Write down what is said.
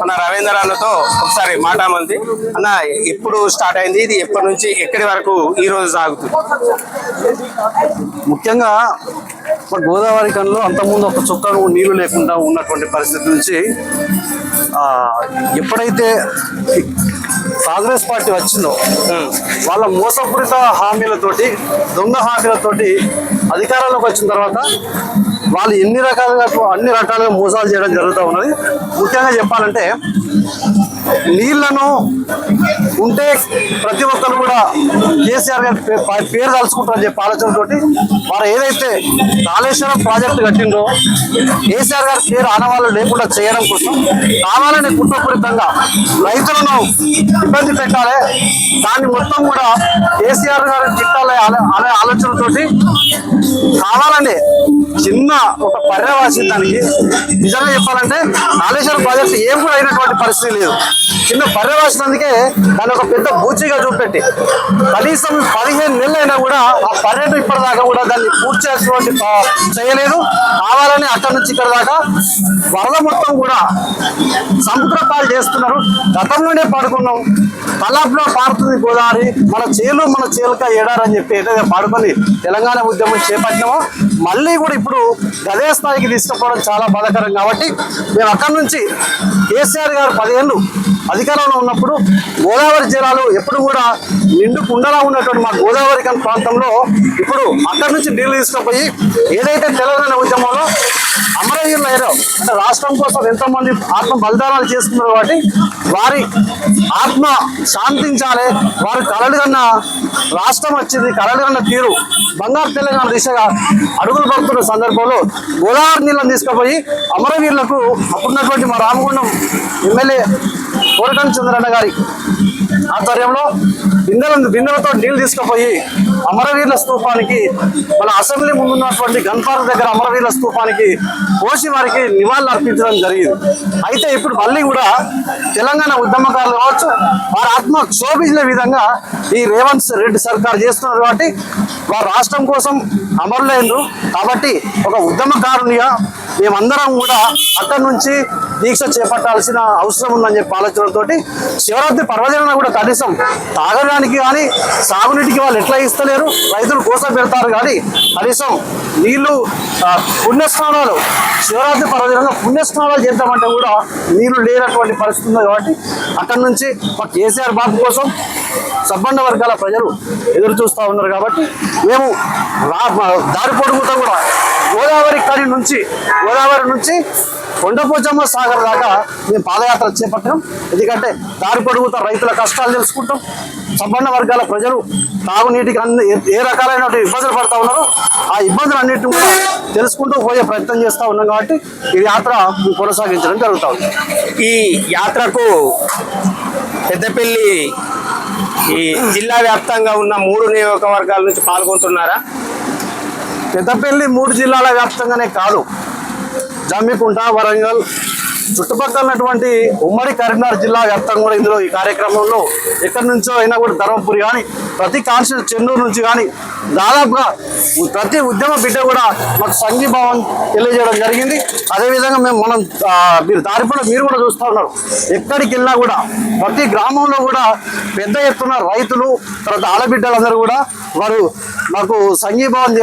మన రవీంద్ర అన్నతో ఒకసారి మాట్లాడమంది. అన్న, ఎప్పుడు స్టార్ట్ అయింది, ఇది ఎప్పటి నుంచి ఎక్కడి వరకు ఈ రోజు సాగుతుంది? ముఖ్యంగా గోదావరి కన్లో అంతకుముందు ఒక చుక్క నీళ్లు లేకుండా ఉన్నటువంటి పరిస్థితి నుంచి ఎప్పుడైతే కాంగ్రెస్ పార్టీ వచ్చిందో వాళ్ళ మోసపూరిత హామీలతోటి, దొంగ హామీలతోటి అధికారంలోకి వచ్చిన తర్వాత వాళ్ళు అన్ని రకాలుగా మోసాలు చేయడం జరుగుతూ ఉన్నది. ముఖ్యంగా చెప్పాలంటే నీళ్లను ఉంటే ప్రతి ఒక్కరు కూడా కేసీఆర్ గారి పేరు తలుచుకుంటారని చెప్పి ఆలోచనతోటి వారు ఏదైతే కాళేశ్వరం ప్రాజెక్టు కట్టిందో కేసీఆర్ గారి పేరు ఆనవాళ్ళు లేకుండా చేయడం కోసం కావాలని కుట్రపూరితంగా రైతులను ఇబ్బంది పెట్టాలి, దాన్ని మొత్తం కూడా కేసీఆర్ గారి తిట్టాలి అనే ఆలోచనతోటి కావాలని చిన్న ఒక పర్యవాసి దానికి నిజంగా చెప్పాలంటే కాళేశ్వరం ప్రాజెక్టు ఏం కూడా అయినటువంటి పరిస్థితి లేదు. చిన్న పర్యవేక్షణకే దాన్ని ఒక పెద్ద బూచిగా చూపెట్టి కనీసం 15 నెలలు అయినా కూడా ఆ పర్యటన ఇప్పటిదాకా కూడా దాన్ని పూర్తి చేసినటువంటి చేయలేదు. కావాలని అక్కడి నుంచి ఇక్కడ దాకా వరద మొత్తం కూడా సముద్ర పాలు చేస్తున్నారు. గతంలోనే పాడుకున్నాం, తలాపులో పారుతుంది గోదావరి, మన చేలుక ఏడారని చెప్పి ఏదైతే పాడుకొని తెలంగాణ ఉద్యమం చేపట్టినామో మళ్ళీ కూడా ఇప్పుడు గదే స్థాయికి తీసుకుపోవడం చాలా బాధాకరం. కాబట్టి మేము అక్కడి నుంచి కేసీఆర్ గారు 10 ఏళ్ళు అధికారంలో ఉన్నప్పుడు గోదావరి జిల్లాలో ఎప్పుడు కూడా నిండు కుండలా ఉన్నటువంటి మా గోదావరి ప్రాంతంలో ఇప్పుడు అక్కడి నుంచి నీళ్లు తీసుకుపోయి ఏదైతే తెలంగాణ ఉద్యమంలో అమరవీరులు అయ్యారో అంటే రాష్ట్రం కోసం ఎంతోమంది ఆత్మ బలిదానాలు చేసుకున్నారు కాబట్టి వారి ఆత్మ శాంతించాలి, వారి కలలు కన్నా రాష్ట్రం వచ్చింది, కలలు కన్నా తీరు బంగారు తెలంగాణ దిశగా అడుగులు పడుతున్న సందర్భంలో గోదావరి నీళ్ళని తీసుకుపోయి అమరవీరులకు అప్పుడున్నటువంటి మా రామగుండం ఎమ్మెల్యే కోరటం చంద్రన్న గారి ఆధ్వర్యంలో బిందెలతో నీళ్లు తీసుకుపోయి అమరవీరుల స్తూపానికి, మన అసెంబ్లీ ముందున్నటువంటి గన్పార్క్ దగ్గర అమరవీరుల స్తూపానికి పోసి వారికి నివాళులు అర్పించడం జరిగింది. అయితే ఇప్పుడు మళ్ళీ కూడా తెలంగాణ ఉద్యమకారులు కావచ్చు వారి ఆత్మ క్షోభించిన విధంగా ఈ రేవంత్ రెడ్డి సర్కార్ చేస్తున్నారు. కాబట్టి వారు రాష్ట్రం కోసం అమరులైనరు. కాబట్టి ఒక ఉద్యమకారునిగా మేమందరం కూడా అక్కడి నుంచి దీక్ష చేపట్టాల్సిన అవసరం ఉందని చెప్పి ఆలోచనతో శివరాత్రి పర్వదిన కూడా కనీసం తాగడానికి కానీ సాగునీటికి వాళ్ళు ఎట్లా ఇస్తలేరు, రైతులు కోసం పెడతారు కానీ కనీసం నీళ్లు పుణ్యస్నానాలు శివరాత్రి పర్వదినంగా పుణ్యస్నానాలు చేద్దామంటే కూడా నీళ్లు లేనటువంటి పరిస్థితి ఉంది. కాబట్టి అక్కడి నుంచి మా కేసీఆర్ బాబు కోసం సబ్బండ వర్గాల ప్రజలు ఎదురు చూస్తూ ఉన్నారు. కాబట్టి మేము దారి పొడుగుతా కూడా గోదావరి నుంచి కొండపోచమ్మ సాగర్ దాకా మేము పాదయాత్ర చేపట్టాం. ఎందుకంటే దారి పొడుగుతా రైతుల కష్టాలు తెలుసుకుంటాం, సబ్బండ వర్గాల ప్రజలు తాగునీటికి ఏ రకాలైన ఇబ్బందులు పడుతూ ఉన్నారో ఆ ఇబ్బందులు అన్నింటినీ కూడా తెలుసుకుంటూ పోయే ప్రయత్నం చేస్తూ ఉన్నాం. కాబట్టి ఈ యాత్ర కొనసాగించడం జరుగుతూ ఉంది. ఈ యాత్రకు పెద్దపల్లి ఈ జిల్లా వ్యాప్తంగా ఉన్న 3 నియోజకవర్గాల నుంచి పాల్గొంటున్నారా? పెద్దపల్లి 3 జిల్లాల వ్యాప్తంగానే కాదు, జమ్మికుంట, వరంగల్ చుట్టుపక్కల ఉన్నటువంటి ఉమ్మడి కరీంనగర్ జిల్లా వ్యాప్తంగా కూడా ఇందులో ఈ కార్యక్రమంలో ఎక్కడి నుంచో అయినా కూడా ధర్మపురి కానీ ప్రతి కాన్స్టిట్యూన్సీ చెన్నూరు నుంచి కానీ దాదాపుగా ప్రతి ఉద్యమ బిడ్డ కూడా మాకు సంఘీభావం తెలియజేయడం జరిగింది. అదేవిధంగా మీరు దారిపడ మీరు కూడా చూస్తూ ఉన్నారు, ఎక్కడికి వెళ్ళినా కూడా ప్రతి గ్రామంలో కూడా పెద్ద ఎత్తున రైతులు తర్వాత ఆడబిడ్డలందరూ కూడా వారు మాకు సంఘీభావం